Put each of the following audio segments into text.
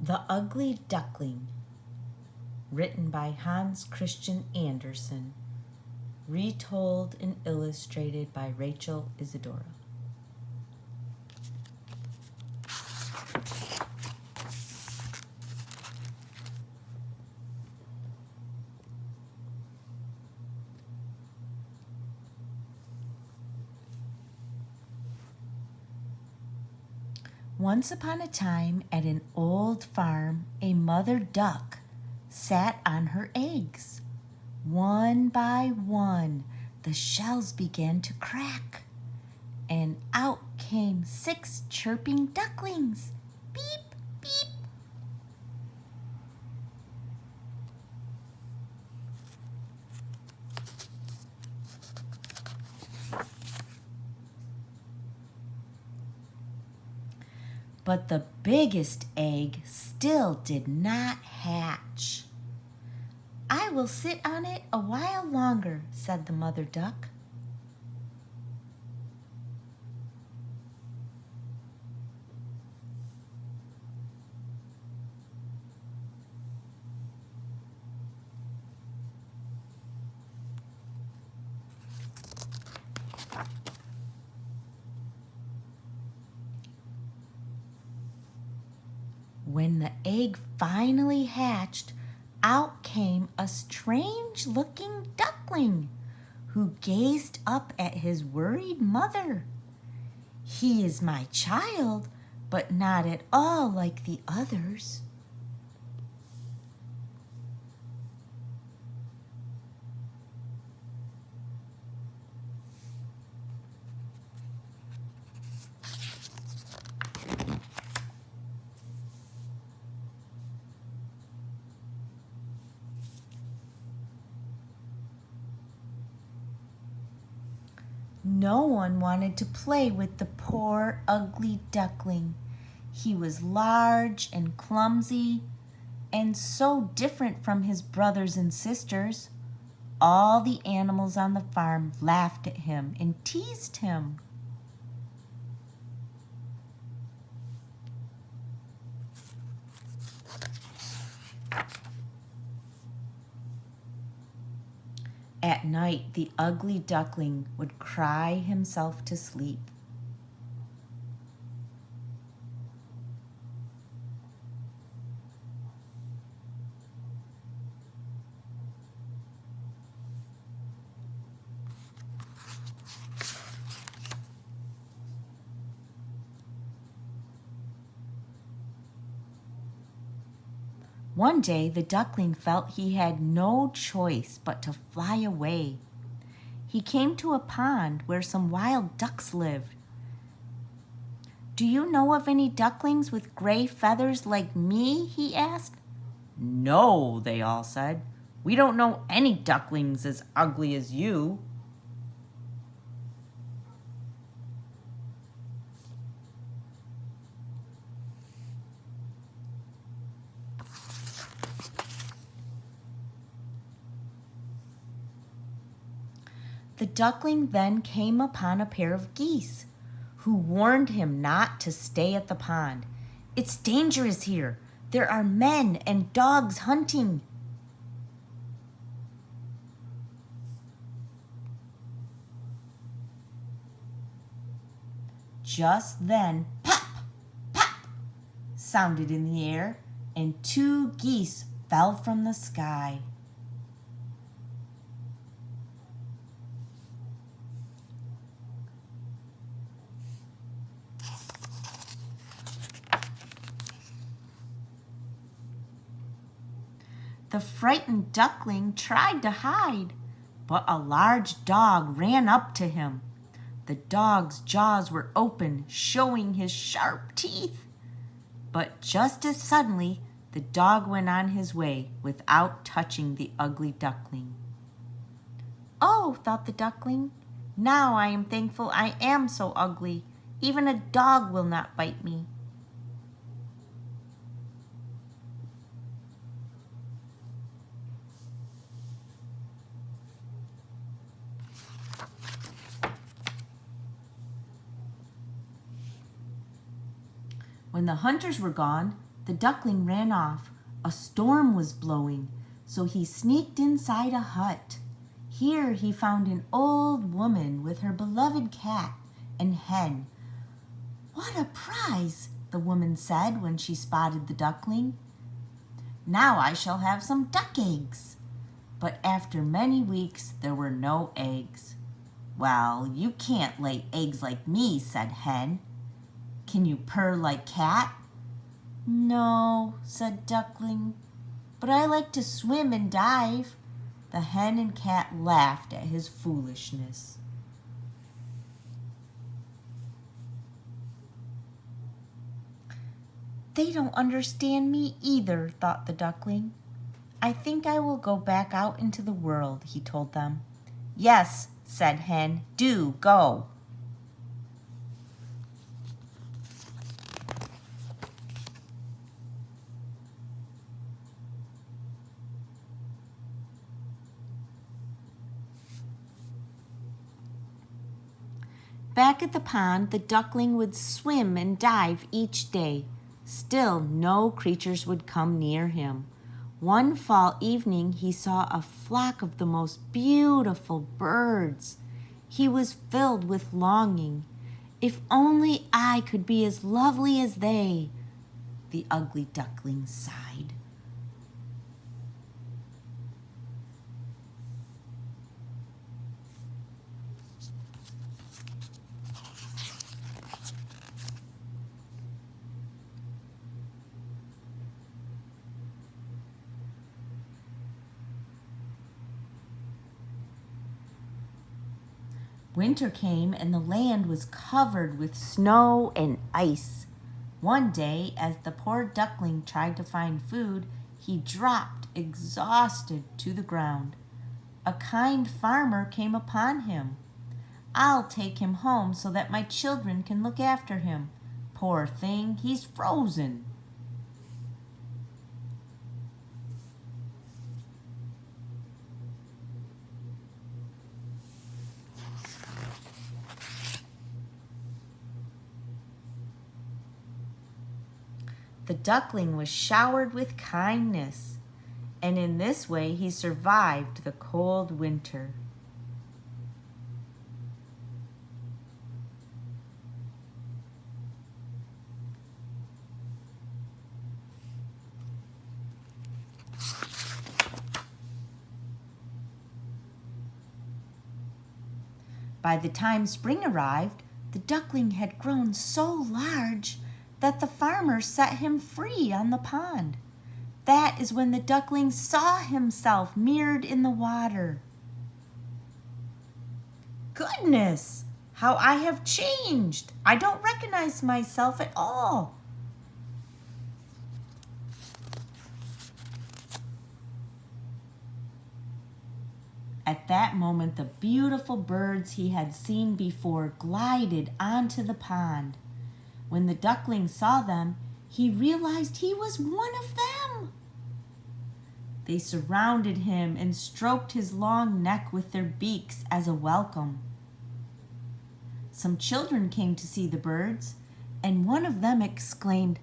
The Ugly Duckling, written by Hans Christian Andersen, retold and illustrated by Isadora. Once upon a time, at an old farm, a mother duck sat on her eggs. One by one, the shells began to crack, and out came 6 chirping ducklings. Beep, beep. But the biggest egg still did not hatch. "I will sit on it a while longer," said the mother duck. When the egg finally hatched, out came a strange-looking duckling who gazed up at his worried mother. "He is my child, but not at all like the others." No one wanted to play with the poor ugly duckling. He was large and clumsy and so different from his brothers and sisters. All the animals on the farm laughed at him and teased him. At night, the ugly duckling would cry himself to sleep. One day, the duckling felt he had no choice but to fly away. He came to a pond where some wild ducks lived. "Do you know of any ducklings with gray feathers like me?" he asked. "No," they all said. "We don't know any ducklings as ugly as you." The duckling then came upon a pair of geese, who warned him not to stay at the pond. "It's dangerous here. There are men and dogs hunting." Just then, pop, pop, sounded in the air, and 2 geese fell from the sky. The frightened duckling tried to hide, but a large dog ran up to him. The dog's jaws were open, showing his sharp teeth. But just as suddenly, the dog went on his way without touching the ugly duckling. "Oh," thought the duckling, "now I am thankful I am so ugly. Even a dog will not bite me." When the hunters were gone, The duckling ran off. A storm was blowing, so he sneaked inside a hut. Here he found an old woman with her beloved cat and hen. "What a prize," the woman said when she spotted the duckling. "Now I shall have some duck eggs." But after many weeks there were no eggs. "Well, you can't lay eggs like me," said Hen. "Can you purr like cat?" "No," said Duckling, "but I like to swim and dive." The hen and cat laughed at his foolishness. "They don't understand me either," thought the duckling. "I think I will go back out into the world," he told them. "Yes," said Hen, "do go." Back at the pond, the duckling would swim and dive each day. Still, no creatures would come near him. One fall evening, he saw a flock of the most beautiful birds. He was filled with longing. "If only I could be as lovely as they," the ugly duckling sighed. Winter came and the land was covered with snow and ice. One day, as the poor duckling tried to find food, he dropped exhausted to the ground. A kind farmer came upon him. "I'll take him home so that my children can look after him. Poor thing, he's frozen." The duckling was showered with kindness, and in this way he survived the cold winter. By the time spring arrived, the duckling had grown so large that the farmer set him free on the pond. That is when the duckling saw himself mirrored in the water. "Goodness, how I have changed! I don't recognize myself at all." At that moment, the beautiful birds he had seen before glided onto the pond. When the duckling saw them, he realized he was one of them. They surrounded him and stroked his long neck with their beaks as a welcome. Some children came to see the birds, and one of them exclaimed,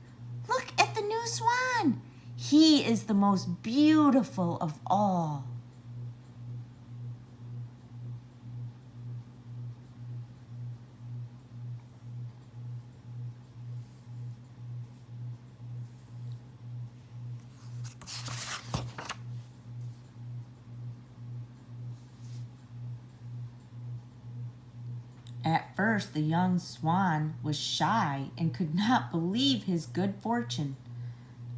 "Look at the new swan! He is the most beautiful of all." At first, the young swan was shy and could not believe his good fortune.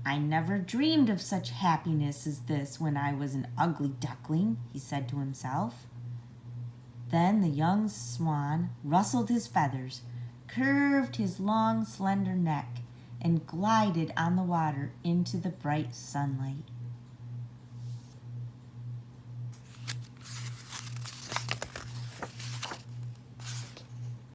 "I never dreamed of such happiness as this when I was an ugly duckling," he said to himself. Then the young swan rustled his feathers, curved his long, slender neck, and glided on the water into the bright sunlight.